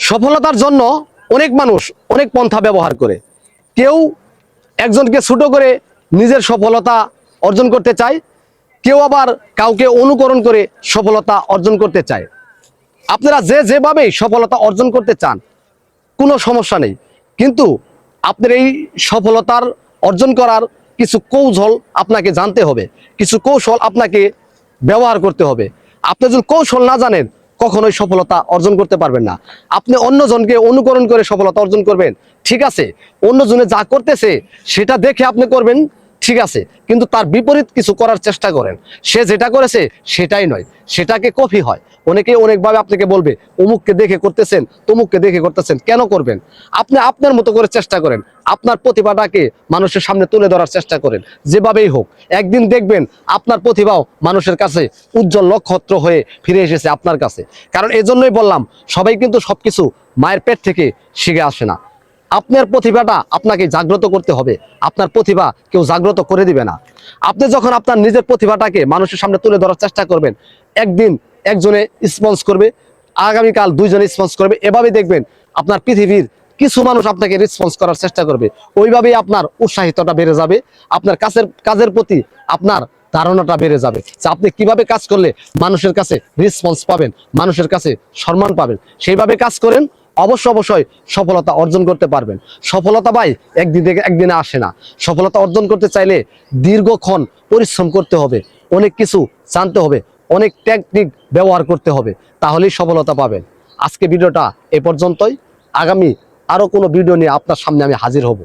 সফলতার জন্য অনেক মানুষ অনেক পন্থা ব্যবহার করে। কেউ একজনকে ছোট করে নিজের সফলতা অর্জন করতে চায়, কেউ আবার কাউকে অনুকরণ করে সফলতা অর্জন করতে চায়। আপনারা যেভাবেই সফলতা অর্জন করতে চান কোনো সমস্যা নেই, কিন্তু আপনার এই সফলতার অর্জন করার কিছু কৌশল আপনাকে জানতে হবে, কিছু কৌশল আপনাকে ব্যবহার করতে হবে। আপনি যদি কৌশল না জানেন কখনোই সফলতা অর্জন করতে পারবেন না। আপনি অন্যজনকে অনুকরণ করে সফলতা অর্জন করবেন, ঠিক আছে, অন্যজনে যা করতেছে সেটা দেখে আপনি করবেন, ঠিক আছে, কিন্তু তার বিপরীত কিছু করার চেষ্টা করেন। সে যেটা করেছে সেটাই নয়, সেটাকে কপি হয়। অনেকেই অনেকভাবে আপনাকে বলবে অমুককে দেখে করতেছেন, তমুককে দেখে করতেছেন, কেন করবেন? আপনি আপনার মতো করে চেষ্টা করেন, আপনার প্রতিভাটাকে মানুষের সামনে তুলে ধরার চেষ্টা করেন, যেভাবেই হোক। একদিন দেখবেন আপনার প্রতিভাও মানুষের কাছে উজ্জ্বল নক্ষত্র হয়ে ফিরে এসেছে আপনার কাছে। কারণ এজন্যই বললাম, সবাই কিন্তু সবকিছু মায়ের পেট থেকে শিখে আসে না। আপনার প্রতিভাটা আপনাকে জাগ্রত করতে হবে, আপনার প্রতিভা কেউ জাগ্রত করে দিবে না। আপনি যখন আপনার নিজের প্রতিভাটাকে মানুষের সামনে তুলে ধরার চেষ্টা করবেন, একদিন একজনে স্পন্স করবে, আগামীকাল দুইজনে স্পন্স করবে, এভাবে দেখবেন আপনার পৃথিবীর কিছু মানুষ আপনাকে রেসপন্স করার চেষ্টা করবে। ওইভাবেই আপনার উৎসাহিতটা বেড়ে যাবে, আপনার কাজের প্রতি আপনার ধারণাটা বেড়ে যাবে যে আপনি কিভাবে কাজ করলে মানুষের কাছে রেসপন্স পাবেন, মানুষের কাছে সম্মান পাবেন। সেইভাবে কাজ করেন, অবশ্যই সফলতা অর্জন করতে পারবেন। সফলতা ভাই একদিনে আসে না। সফলতা অর্জন করতে চাইলে দীর্ঘক্ষণ পরিশ্রম করতে হবে, অনেক কিছু জানতে হবে, অনেক টেকনিক ব্যবহার করতে হবে, তাহলেই সফলতা পাবেন। আজকে ভিডিওটা এ পর্যন্তই। আগামী আরো কোনো ভিডিও নিয়ে আপনার সামনে আমি হাজির হব।